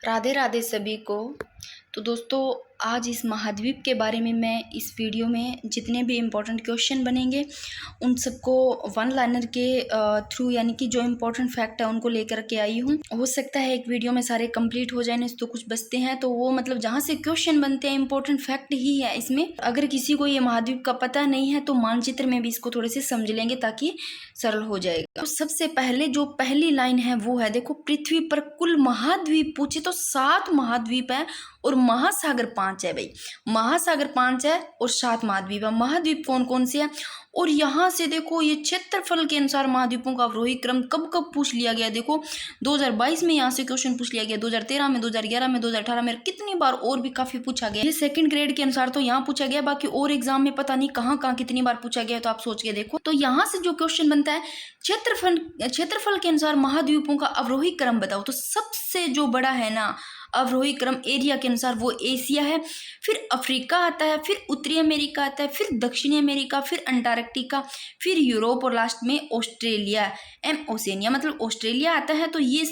राधे राधे सभी को। तो दोस्तों, आज इस महाद्वीप के बारे में मैं इस वीडियो में जितने भी इम्पोर्टेंट क्वेश्चन बनेंगे उन सबको वन लाइनर के थ्रू, यानी कि जो इम्पोर्टेंट फैक्ट है उनको लेकर के आई हूँ। हो सकता है एक वीडियो में सारे कंप्लीट हो जाए, नहीं तो कुछ बचते हैं, तो वो मतलब जहाँ से क्वेश्चन बनते हैं इम्पोर्टेंट फैक्ट ही है इसमें। अगर किसी को ये महाद्वीप का पता नहीं है तो मानचित्र में भी इसको थोड़े से समझ लेंगे ताकि सरल हो जाएगा। तो सबसे पहले जो पहली लाइन है वो है, देखो, पृथ्वी पर कुल महाद्वीप पूछे तो 7 महाद्वीप है और महासागर 5 है। भाई, महासागर 5 है और 7 महाद्वीप है। महाद्वीप कौन कौन से हैं? और यहाँ से देखो, ये क्षेत्रफल के अनुसार महाद्वीपों का अवरोही क्रम कब कब पूछ लिया गया। देखो 2022 में यहाँ से क्वेश्चन पूछ लिया गया, 2013 में, 2011 में, 2018 में, कितनी बार और भी काफी पूछा गया। ये सेकंड ग्रेड के अनुसार तो यहाँ पूछा गया, बाकी और एग्जाम में पता नहीं कहाँ कहाँ कितनी बार पूछा गया, तो आप सोच के देखो। तो यहाँ से जो क्वेश्चन बनता है, क्षेत्रफल के अनुसार महाद्वीपों का अवरोही क्रम बताओ। तो सबसे जो बड़ा है ना अवरोही क्रम एरिया के अनुसार, वो एशिया है, फिर अफ्रीका आता है, फिर उत्तरी अमेरिका आता है, फिर दक्षिणी अमेरिका, फिर अंटार्कटिका, फिर यूरोप और लास्ट में ऑस्ट्रेलिया, ओसेनिया मतलब ऑस्ट्रेलिया आता है। तो ये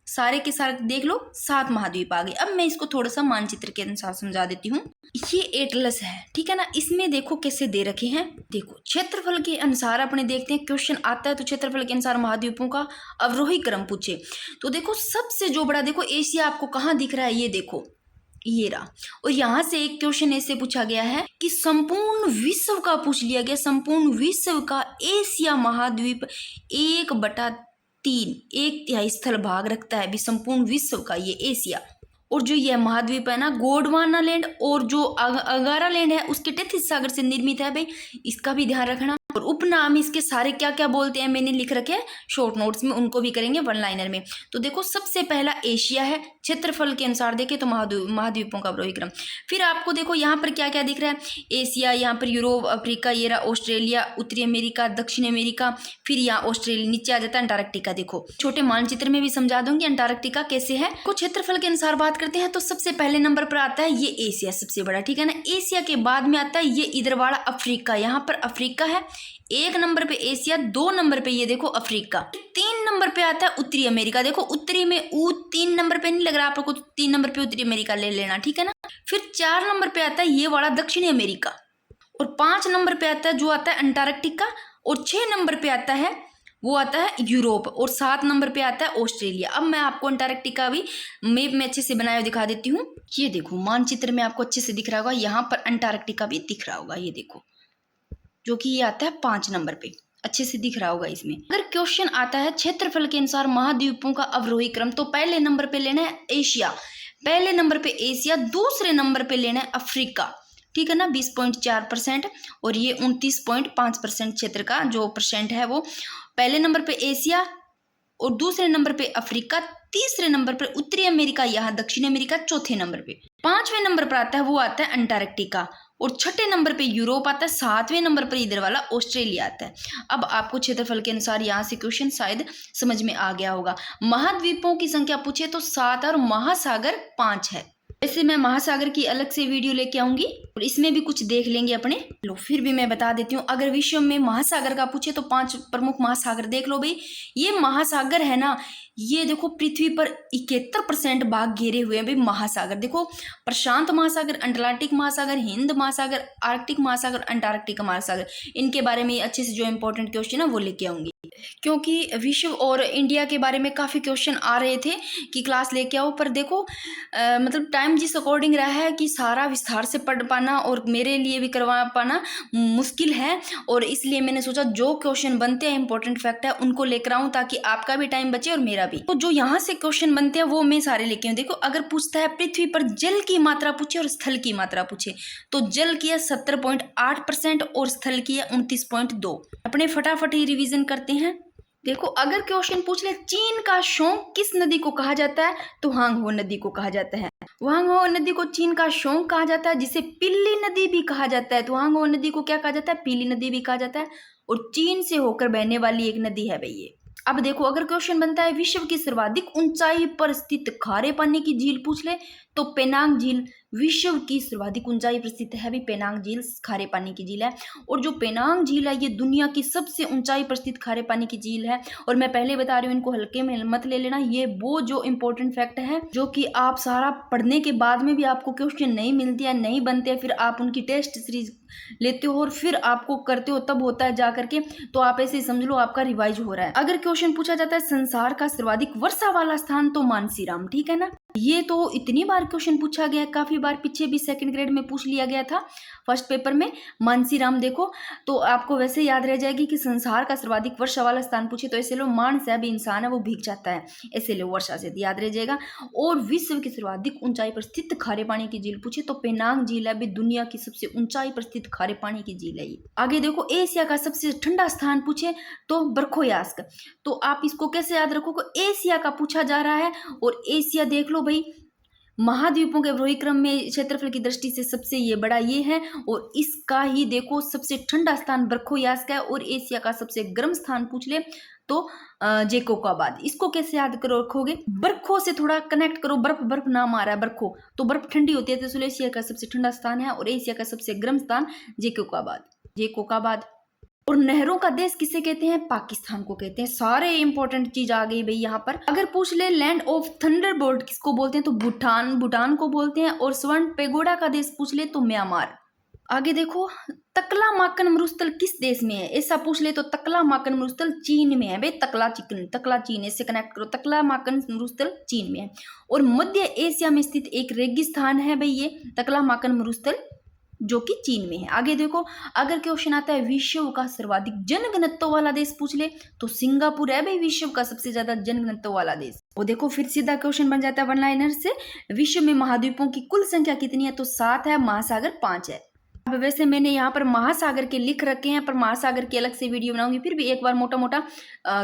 सारे के सारे देख लो 7 महाद्वीप आ गए। अब मैं इसको थोड़ा सा मानचित्र के अनुसार समझा देती हूँ। ये एटलस है, ठीक है ना। इसमें देखो कैसे दे रखे हैं। देखो क्षेत्रफल के अनुसार अपने देखते हैं, क्वेश्चन आता है तो क्षेत्रफल के अनुसार महाद्वीपों का अवरोही क्रम पूछे तो देखो सबसे जो बड़ा, देखो एशिया आपको कहाँ दिख रहा है, ये देखो, ये रहा। और यहाँ से एक क्वेश्चन ऐसे पूछा गया है कि संपूर्ण विश्व का पूछ लिया गया, संपूर्ण विश्व का एशिया महाद्वीप 1/3, 1/3 स्थल भाग रखता है भी संपूर्ण विश्व का ये एशिया। और जो ये महाद्वीप है ना, गोंडवाना लैंड और जो अगारा लैंड है उसके टेथिस सागर से निर्मित है। भाई, इसका भी ध्यान रखना। और उपनाम इसके सारे क्या क्या बोलते हैं मैंने लिख रखे हैं शॉर्ट नोट्स में, उनको भी करेंगे वन लाइनर में। तो देखो सबसे पहला एशिया है, क्षेत्रफल के अनुसार देखें तो महाद्वीपों का अवरोही क्रम। फिर आपको देखो यहाँ पर क्या क्या दिख रहा है, एशिया, यहाँ पर यूरोप, अफ्रीका, ये रहा ऑस्ट्रेलिया, उत्तरी अमेरिका, दक्षिण अमेरिका, फिर यहाँ ऑस्ट्रेलिया, नीचे आ जाता है अंटार्कटिका। देखो छोटे मानचित्र में भी समझा दूंगी अंटार्कटिका कैसे है। कुछ क्षेत्रफल के अनुसार बात करते हैं तो सबसे पहले नंबर पर आता है ये एशिया, सबसे बड़ा, ठीक है ना। एशिया के बाद में आता है ये इधर वाला अफ्रीका, यहाँ पर अफ्रीका है। 1 नंबर पे एशिया, 2 नंबर पे ये देखो अफ्रीका, 3 नंबर पे आता है उत्तरी अमेरिका। देखो उत्तरी में 3 नंबर पे नहीं लग रहा आपको, 3 नंबर पे उत्तरी अमेरिका ले लेना, ठीक है ना। फिर 4 नंबर पे आता है ये वाला दक्षिणी अमेरिका, और 5 नंबर पे आता है जो आता है अंटार्कटिका, और 6 नंबर पे आता है वो आता है यूरोप, और 7 नंबर पे आता है ऑस्ट्रेलिया। अब मैं आपको अंटार्कटिका भी मैप में अच्छे से बनाया दिखा देती हूँ। ये देखो मानचित्र में आपको अच्छे से दिख रहा होगा, यहाँ पर अंटार्कटिका भी दिख रहा होगा, ये देखो, जो कि ये आता है 5 नंबर पे, अच्छे से दिख रहा होगा इसमें। अगर क्वेश्चन आता है क्षेत्रफल के अनुसार महाद्वीपों का अवरोही क्रम, तो पहले नंबर पे लेना है एशिया, पहले नंबर पे एशिया, दूसरे नंबर पे लेना है अफ्रीका, ठीक है ना, 20.4%, और ये 29.5% क्षेत्र का जो परसेंट है वो। पहले नंबर पे एशिया और दूसरे नंबर पे अफ्रीका, तीसरे नंबर पर उत्तरी अमेरिका, यहाँ दक्षिण अमेरिका, चौथे नंबर पे। 5वें नंबर पर आता है वो आता है अंटार्कटिका, और 6ठे नंबर पे यूरोप आता है, 7वें नंबर पर इधर वाला ऑस्ट्रेलिया आता है। अब आपको क्षेत्रफल के अनुसार यहाँ से क्वेश्चन शायद समझ में आ गया होगा। महाद्वीपों की संख्या पूछे तो 7 और महासागर 5 है। वैसे मैं महासागर की अलग से वीडियो लेके आऊंगी और इसमें भी कुछ देख लेंगे अपने। लो फिर भी मैं बता देती हूँ, अगर विश्व में महासागर का पूछे तो 5 प्रमुख महासागर देख लो। भाई ये महासागर है ना, ये देखो पृथ्वी पर 71% भाग घेरे हुए हैं। भाई महासागर देखो, प्रशांत महासागर, अटलांटिक महासागर, हिंद महासागर, आर्कटिक महासागर, अंटार्कटिका महासागर। इनके बारे में अच्छे से जो इंपॉर्टेंट क्वेश्चन है वो लेके आऊंगी, क्योंकि विश्व और इंडिया के बारे में काफ़ी क्वेश्चन आ रहे थे कि क्लास लेके आओ, पर देखो मतलब टाइम जिस अकॉर्डिंग रहा है कि सारा विस्तार से पढ़ पाना और मेरे लिए भी करवा पाना मुश्किल है, और इसलिए मैंने सोचा जो क्वेश्चन बनते हैं इंपॉर्टेंट फैक्ट है उनको लेकर आऊँ ताकि आपका भी टाइम बचे और मेरा भी। तो जो यहाँ से क्वेश्चन बनते हैं वो मैं सारे लेके आऊँ। देखो अगर पूछता है पृथ्वी पर जल की मात्रा पूछे और स्थल की मात्रा पूछे, तो जल की है 70.8% और स्थल की है 29.2। अपने फटाफट ही रिविजन करते हैं। देखो अगर क्वेश्चन पूछ ले चीन का शोंक किस नदी को कहा जाता है, तो हांगहो नदी को कहा जाता है। हांगहो नदी को चीन का शोंक कहा जाता है, जिसे पीली नदी भी कहा जाता है। तो हांगहो नदी को क्या कहा जाता है, पीली नदी भी कहा जाता है, और चीन से होकर बहने वाली एक नदी है भाई ये। अब देखो अगर क्वेश्चन बनता है विश्व की सर्वाधिक ऊंचाई पर स्थित खारे पानी की झील पूछ ले, तो पेनांग झील विश्व की सर्वाधिक ऊंचाई पर स्थित है भी पेनांग झील, खारे पानी की झील है। और जो पेनांग झील है ये दुनिया की सबसे ऊंचाई पर स्थित खारे पानी की झील है। और मैं पहले बता रही हूँ, इनको हल्के में मत ले लेना, ये वो जो इंपॉर्टेंट फैक्ट है जो कि आप सारा पढ़ने के बाद में भी आपको क्वेश्चन नहीं मिलती है, नहीं बनते हैं, फिर आप उनकी टेस्ट सीरीज लेते हो और फिर आपको करते हो, तब होता है जा करके। तो आप ऐसे समझ लो आपका रिवाइज हो रहा है। अगर क्वेश्चन पूछा जाता है संसार का सर्वाधिक वर्षा वाला स्थान, तो मानसीराम, ठीक है ना। ये तो इतनी बार क्वेश्चन पूछा गया, काफी बार पीछे भी सेकंड ग्रेड में पूछ लिया गया था फर्स्ट पेपर में। मानसीराम देखो तो आपको वैसे याद रह जाएगी कि संसार का सर्वाधिक वर्षा वाला स्थान पूछे तो ऐसे लो मानस है, भी इंसान है वो भीग जाता है, ऐसे लो वर्षा से याद रह जाएगा। और विश्व की सर्वाधिक ऊंचाई पर स्थित खारे पानी की झील पूछे तो पेनांग झील है, भी दुनिया की सबसे ऊंचाई पर स्थित खारे पानी की झील है ये। आगे देखो एशिया का सबसे ठंडा स्थान पूछे तो बरखोयास्क, तो आप इसको कैसे याद रखोगे, एशिया का पूछा जा रहा है। और एशिया देख लो भाई, महाद्वीपों के अवरोही क्रम में क्षेत्रफल की दृष्टि से सबसे ये बड़ा ये है। और इसका ही देखो सबसे ठंडा स्थान बरखोयास्क है। और एशिया का सबसे गर्म स्थान पूछ ले तो जैकोबाबाद। इसको कैसे याद करो रखोगे, बर्फों से थोड़ा कनेक्ट करो, बर्फ बर्फ नाम आ रहा है बर्फो, तो बर्फ ठंडी होती है, तो एशिया का सबसे ठंडा स्थान है। और एशिया का सबसे गर्म स्थान जैकोबाबाद। और नहरों का देश किसे कहते हैं, पाकिस्तान को कहते हैं। सारे इंपॉर्टेंट चीज आ गई भाई यहाँ पर। अगर पूछ ले लैंड ऑफ थंडरबोल्ट किसको बोलते हैं, तो भूटान को बोलते हैं। और स्वर्ण पेगोडा का देश पूछ ले तो म्यांमार। आगे देखो तकला माकन मरुस्थल किस देश में है, ऐसा पूछ ले तो तकला माकन मरुस्थल चीन में है भाई। तकला चीन, इससे कनेक्ट करो, तकला माकन मरुस्थल चीन में है। और मध्य एशिया में स्थित एक रेगिस्तान है भाई ये तकला माकन मरुस्थल, जो कि चीन में है। आगे देखो अगर क्वेश्चन आता है विश्व का सर्वाधिक जनघनत्व वाला देश पूछ ले तो सिंगापुर है भाई विश्व का सबसे ज्यादा जनघनत्व वाला देश। वो देखो फिर सीधा क्वेश्चन बन जाता है वन लाइनर से, विश्व में महाद्वीपों की कुल संख्या कितनी है, तो 7 है, महासागर 5 है। अब वैसे मैंने यहाँ पर महासागर के लिख रखे हैं, पर महासागर की अलग से वीडियो बनाऊंगी, फिर भी एक बार मोटा मोटा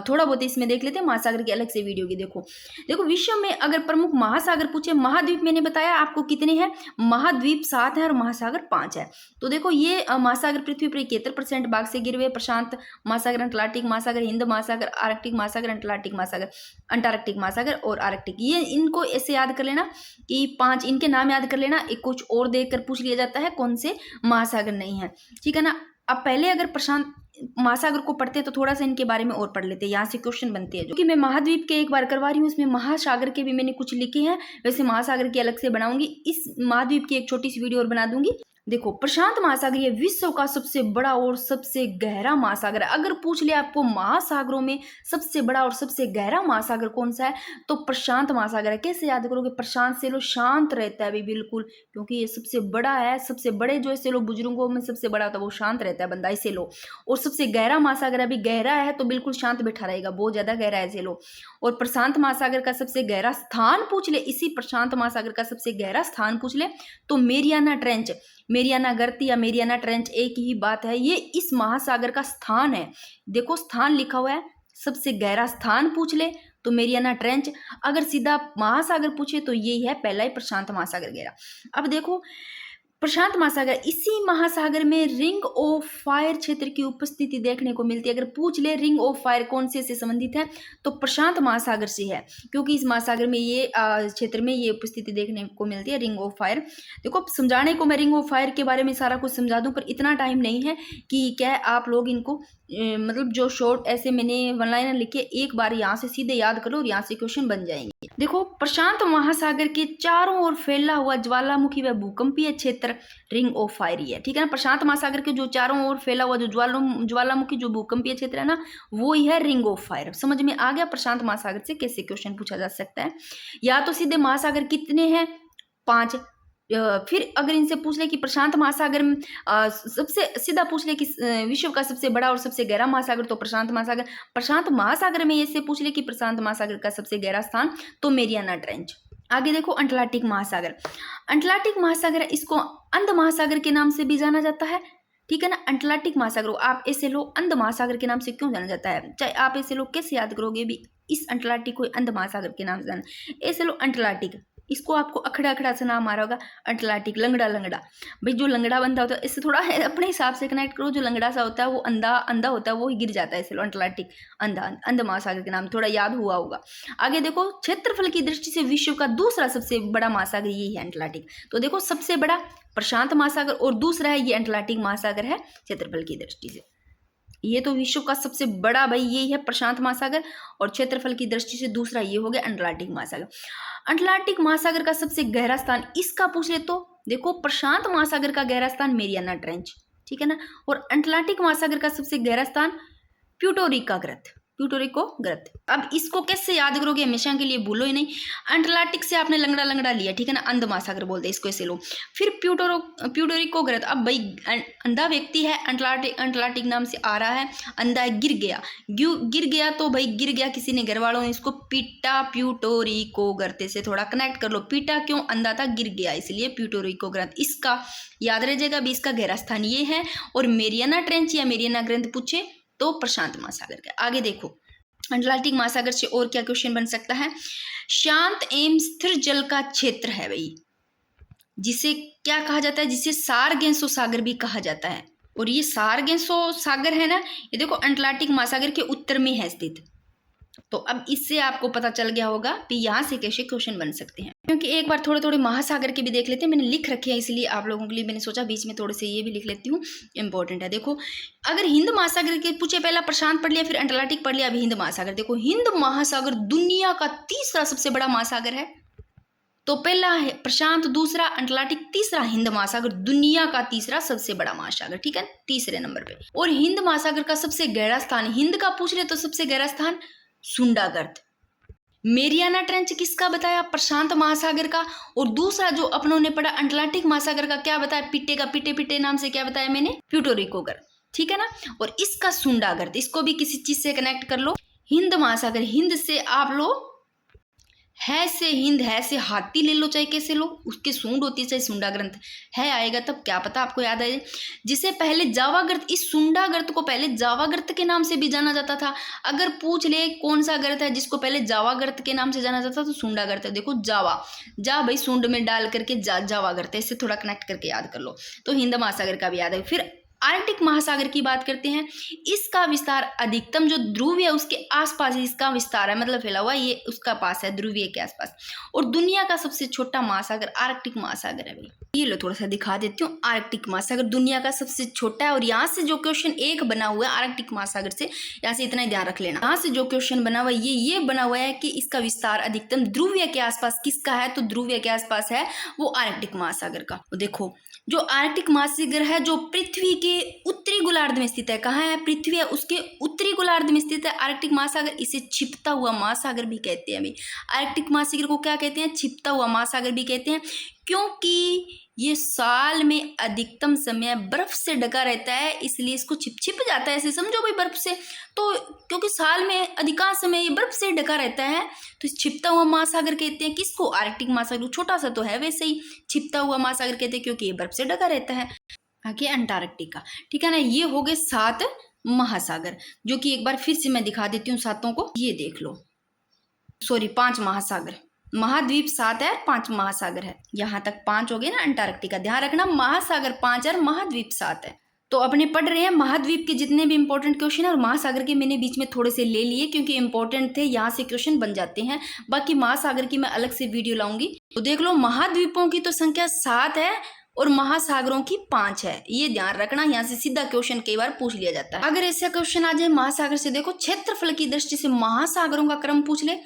थोड़ा बहुत इसमें देख लेते हैं महासागर की अलग से वीडियो की। देखो विश्व में अगर प्रमुख महासागर पूछे, महाद्वीप मैंने बताया आपको कितने हैं, महाद्वीप 7 है और महासागर 5 है। तो देखो ये महासागर पृथ्वी पर 71% भाग से गिरे हुए, प्रशांत महासागर, अटलांटिक महासागर, हिंद महासागर, आर्कटिक महासागर, अंटार्कटिक महासागर और आर्कटिक। ये इनको ऐसे याद कर लेना कि 5 इनके नाम याद कर लेना। एक कुछ और देखकर पूछ लिया जाता है कौन से महासागर नहीं है, ठीक है ना। अब पहले अगर प्रशांत महासागर को पढ़ते हैं तो थोड़ा सा इनके बारे में और पढ़ लेते हैं, यहाँ से क्वेश्चन बनते हैं। जो कि मैं महाद्वीप के एक बार करवा रही हूँ, उसमें महासागर के भी मैंने कुछ लिखे हैं, वैसे महासागर की अलग से बनाऊंगी। इस महाद्वीप की एक छोटी सी वीडियो और बना दूंगी। देखो प्रशांत महासागर ये विश्व का सबसे बड़ा और सबसे गहरा महासागर है। अगर पूछ ले आपको महासागरों में सबसे बड़ा और सबसे गहरा महासागर कौन सा है, तो प्रशांत महासागर है। कैसे याद करोगे, प्रशांत से लो शांत रहता है भी बिल्कुल, क्योंकि ये सबसे बड़ा है। सबसे बड़े जो ऐसे लो बुजुर्गों में सबसे बड़ा होता है वो शांत रहता है बंदा, ऐसे लो। और सबसे गहरा महासागर अभी गहरा है तो बिल्कुल शांत बैठा रहेगा, बहुत ज्यादा गहरा है ऐसे लो। और प्रशांत महासागर का सबसे गहरा स्थान पूछ ले, इसी प्रशांत महासागर का सबसे गहरा स्थान पूछ ले तो मेरियाना ट्रेंच, मेरियाना गर्त या मेरियाना ट्रेंच एक ही बात है, ये इस महासागर का स्थान है। देखो स्थान लिखा हुआ है, सबसे गहरा स्थान पूछ ले तो मेरियाना ट्रेंच। अगर सीधा महासागर पूछे तो यही है पहला ही प्रशांत महासागर गहरा। अब देखो प्रशांत महासागर, इसी महासागर में रिंग ऑफ फायर क्षेत्र की उपस्थिति देखने को मिलती है। अगर पूछ ले रिंग ऑफ फायर कौन से संबंधित है, तो प्रशांत महासागर से है, क्योंकि इस महासागर में ये क्षेत्र में ये उपस्थिति देखने को मिलती है रिंग ऑफ फायर। देखो समझाने को मैं रिंग ऑफ फायर के बारे में सारा कुछ समझा दूं, पर इतना टाइम नहीं है कि क्या आप लोग इनको मतलब जो शॉर्ट ऐसे मैंने वन लाइनर लिखे एक बार यहाँ से सीधे याद करो और यहाँ से क्वेश्चन बन जाएंगे। देखो प्रशांत महासागर के चारों ओर फैला हुआ ज्वालामुखी व भूकंपीय क्षेत्र रिंग ऑफ फायर ही है, ठीक है ना। प्रशांत महासागर के जो चारों ओर फैला हुआ जो ज्वालामुखी जो भूकंपीय क्षेत्र है ना, वो ही है रिंग ऑफ फायर। समझ में आ गया प्रशांत महासागर से कैसे क्वेश्चन पूछा जा सकता है। या तो सीधे महासागर कितने हैं, 5। फिर अगर इनसे पूछ ले कि प्रशांत महासागर में सबसे सीधा पूछ ले कि विश्व का सबसे बड़ा और सबसे गहरा महासागर, तो प्रशांत महासागर। प्रशांत महासागर में ऐसे पूछ ले कि प्रशांत महासागर का सबसे गहरा स्थान, तो मेरियाना ट्रेंच। आगे देखो अटलांटिक महासागर, अटलांटिक महासागर इसको अंध महासागर के नाम से भी जाना जाता है, ठीक है ना। अटलांटिक महासागर आप ऐसे लो अंध महासागर के नाम से क्यों जाना जाता है, चाहे आप ऐसे लो कैसे याद करोगे भी, इस अटलांटिक को अंध महासागर के नाम से जाना, ऐसे लो अटलांटिक इसको आपको अखड़ा अखड़ा से नाम आ रहा होगा, अटलांटिक, लंगड़ा लंगड़ा। भाई जो लंगड़ा बंदा होता है इससे थोड़ा अपने हिसाब से कनेक्ट करो, जो लंगड़ा सा होता है वो अंधा अंधा होता है वो ही गिर जाता है, इसलिए अटलांटिक अंधा, अंध महासागर के नाम थोड़ा याद हुआ होगा। आगे देखो, क्षेत्रफल की दृष्टि से विश्व का दूसरा सबसे बड़ा महासागर यही है अटलांटिक। तो देखो सबसे बड़ा प्रशांत महासागर और दूसरा है ये अटलांटिक महासागर है क्षेत्रफल की दृष्टि से। ये तो विश्व का सबसे बड़ा भाई यही है प्रशांत महासागर, और क्षेत्रफल की दृष्टि से दूसरा ये हो गया अटलांटिक महासागर। अटलांटिक महासागर का सबसे गहरा स्थान इसका पूछ ले तो देखो, प्रशांत महासागर का गहरा स्थान मेरियाना ट्रेंच, ठीक है ना, और अटलांटिक महासागर का सबसे गहरा स्थान प्यूटोरिका ग्रत, प्यूटोरिको ग्रत। अब इसको कैसे याद करोगे, हमेशा के लिए भूलो ही नहीं। अटलांटिक से आपने लंगड़ा लंगड़ा लिया, ठीक है ना, अंध महासागर बोलते हैं इसको, ऐसे लो। फिर प्यूटोरिको ग्रत। अब भाई अंधा व्यक्ति है, अटलांटिक नाम से आ रहा है, अंधा गिर गया तो भाई गिर गया, किसी ने घर वालों ने इसको पीटा, प्यूटोरिको ग्रत से थोड़ा कनेक्ट कर लो। पीटा क्यों, अंधा था गिर गया इसलिए प्यूटोरिको ग्रत, इसका याद रह जाएगा भी। इसका गहरा स्थान ये है, और मेरियाना ट्रेंच या मेरियाना ग्रंथ पूछे तो प्रशांत महासागर का। आगे देखो, अटलांटिक महासागर से और क्या क्वेश्चन बन सकता है। शांत एवं स्थिर जल का क्षेत्र है भाई, जिसे क्या कहा जाता है, जिसे सारगेंसो सागर भी कहा जाता है। और ये सारगेंसो सागर है ना, ये देखो अटलांटिक महासागर के उत्तर में है स्थित। तो अब इससे आपको पता चल गया होगा कि यहाँ से कैसे क्वेश्चन बन सकते हैं, क्योंकि एक बार थोड़े थोड़े महासागर के भी देख लेते हैं। मैंने लिख रखे हैं इसलिए आप लोगों के लिए मैंने सोचा बीच में थोड़े से ये भी लिख लेती हूँ, इंपॉर्टेंट है। देखो, अगर हिंद महासागर के पूछे, पहला प्रशांत पढ़ लिया, फिर अटलांटिक पढ़ लिया, अभी हिंद महासागर। देखो, हिंद महासागर दुनिया का तीसरा सबसे बड़ा महासागर है। तो पहला है प्रशांत, दूसरा अटलांटिक, तीसरा हिंद महासागर, दुनिया का तीसरा सबसे बड़ा महासागर, ठीक है, तीसरे नंबर पे। और हिंद महासागर का सबसे गहरा स्थान, हिंद का पूछ ले तो सबसे गहरा स्थान सुंडागर्त। मेरियाना ट्रेंच किसका बताया, प्रशांत महासागर का। और दूसरा जो अपनों ने पढ़ा अटलांटिक महासागर का, क्या बताया, पिट्टे का, पिट्टे पिट्टे नाम से क्या बताया मैंने, प्यूटोरिको गर्त, ठीक है ना। और इसका सुंडागर्त, इसको भी किसी चीज से कनेक्ट कर लो। हिंद महासागर, हिंद से आप लो है से हिंद, है से हाथी ले लो, चाहे कैसे लो, उसके सूंड होती है, चाहे सुंडा ग्रंथ है आएगा, तब क्या पता आपको याद आए। जिसे पहले जावा ग्रंथ, इस सुंडा ग्रंथ को पहले जावा ग्रंथ के नाम से भी जाना जाता था। अगर पूछ ले कौन सा ग्रंथ है जिसको पहले जावा ग्रंथ के नाम से जाना जाता था, तो सुंडा ग्रंथ है। देखो जावा, जा भाई सूंड में डाल करके जावा ग्रंथ है, इससे थोड़ा कनेक्ट करके याद कर लो, तो हिंद महासागर का भी याद है। फिर आर्कटिक महासागर की बात करते हैं। इसका विस्तार अधिकतम जो ध्रुव है उसके आसपास इसका विस्तार है, मतलब फैला हुआ ये उसका पास है, ध्रुवीय के आसपास। और दुनिया का सबसे छोटा महासागर आर्कटिक महासागर है भाई। ये लो थोड़ा सा दिखा देती हूँ। आर्कटिक महासागर दुनिया का सबसे छोटा है। और यहाँ से जो क्वेश्चन एक बना हुआ है आर्कटिक महासागर से, यहाँ से इतना ही ध्यान रख लेना, यहाँ से जो क्वेश्चन बना हुआ है ये बना हुआ है कि इसका विस्तार अधिकतम ध्रुवीय के आसपास किसका है, तो ध्रुवीय के आसपास है वो आर्कटिक महासागर का। तो देखो जो आर्कटिक महासागर है जो पृथ्वी के उत्तरी गोलार्ध में स्थित है, कहाँ है, पृथ्वी है उसके उत्तरी गोलार्ध में स्थित है आर्कटिक महासागर। इसे छिपता हुआ महासागर भी कहते हैं भाई। आर्कटिक महासागर को क्या कहते हैं, छिपता हुआ महासागर भी कहते हैं, क्योंकि ये साल में अधिकतम समय बर्फ से ढका रहता है, इसलिए इसको छिप जाता है, ऐसे समझो भाई बर्फ से। तो क्योंकि साल में अधिकांश समय ये बर्फ से ढका रहता है तो इस छिपता हुआ महासागर कहते हैं। किसको, आर्कटिक महासागर, छोटा सा तो है वैसे ही, छिपता हुआ महासागर कहते हैं क्योंकि ये बर्फ से ढका रहता है। आगे अंटार्कटिका, ठीक है ना। ये हो गए 7 महासागर, जो कि एक बार फिर से मैं दिखा देती हूँ सातों को, ये देख लो, सॉरी 5 महासागर, महाद्वीप 7 है, 5 महासागर है, यहाँ तक 5 हो गए ना। अंटार्कटिका ध्यान रखना, महासागर 5 है, महाद्वीप 7 है। तो अपने पढ़ रहे हैं महाद्वीप के जितने भी इंपॉर्टेंट क्वेश्चन है, और महासागर के मैंने बीच में थोड़े से ले लिए क्योंकि इंपॉर्टेंट थे, यहाँ से क्वेश्चन बन जाते हैं। बाकी महासागर की मैं अलग से वीडियो लाऊंगी। तो देख लो, महाद्वीपों की तो संख्या 7 है और महासागरों की 5 है, ये ध्यान रखना। यहाँ से सीधा क्वेश्चन कई बार पूछ लिया जाता है। अगर ऐसा क्वेश्चन आ जाए महासागर से, देखो क्षेत्रफल की दृष्टि से महासागरों का क्रम पूछ ले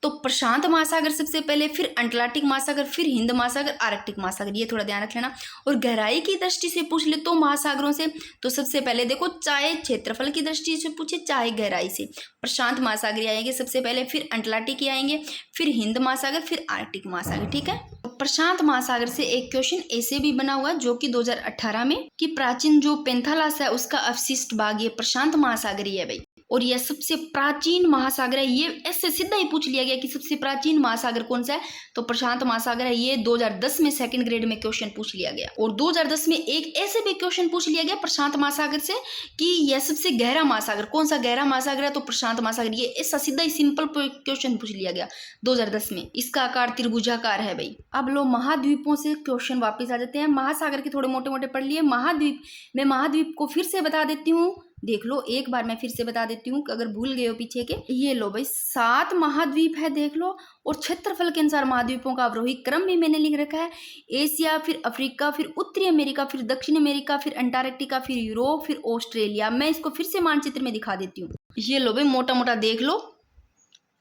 तो प्रशांत महासागर सबसे पहले, फिर अटलांटिक महासागर, फिर हिंद महासागर, आर्कटिक महासागर, ये थोड़ा ध्यान रख लेना। और गहराई की दृष्टि से पूछ ले तो महासागरों से, तो सबसे पहले देखो चाहे क्षेत्रफल की दृष्टि से पूछे चाहे गहराई से, प्रशांत महासागर आएंगे सबसे पहले, फिर अटलांटिक आएंगे, फिर हिंद महासागर, फिर आर्कटिक महासागर, ठीक है। प्रशांत महासागर से एक क्वेश्चन ऐसे भी बना हुआ जो कि 2018 में, कि प्राचीन जो पेंथालास है उसका अवशिष्ट भाग ये प्रशांत महासागर ही है भाई। और यह सबसे प्राचीन महासागर है। ये ऐसे सीधा ही पूछ लिया गया कि सबसे प्राचीन महासागर कौन सा है, तो प्रशांत महासागर है। ये 2010 में सेकंड ग्रेड में क्वेश्चन पूछ लिया गया। और 2010 में एक ऐसे भी क्वेश्चन पूछ लिया गया प्रशांत महासागर से कि यह सबसे गहरा महासागर कौन सा गहरा महासागर है, तो प्रशांत महासागर। ये ऐसा सीधा ही सिंपल क्वेश्चन पूछ लिया गया 2010 में। इसका आकार त्रिभुजाकार है भाई। अब लो महाद्वीपों से क्वेश्चन वापिस आ जाते हैं। महासागर के थोड़े मोटे मोटे पढ़ लिए। महाद्वीप, मैं महाद्वीप को फिर से बता देती हूँ, देख लो एक बार मैं फिर से बता देती हूँ अगर भूल गए हो पीछे के। ये लो भाई 7 महाद्वीप है, देख लो। और क्षेत्रफल के अनुसार महाद्वीपों का अवरोही क्रम भी मैंने लिख रखा है। एशिया, फिर अफ्रीका, फिर उत्तरी अमेरिका, फिर दक्षिण अमेरिका, फिर अंटार्कटिका, फिर यूरोप, फिर ऑस्ट्रेलिया। मैं इसको फिर से मानचित्र में दिखा देती हूँ। ये लो भाई मोटा मोटा देख लो,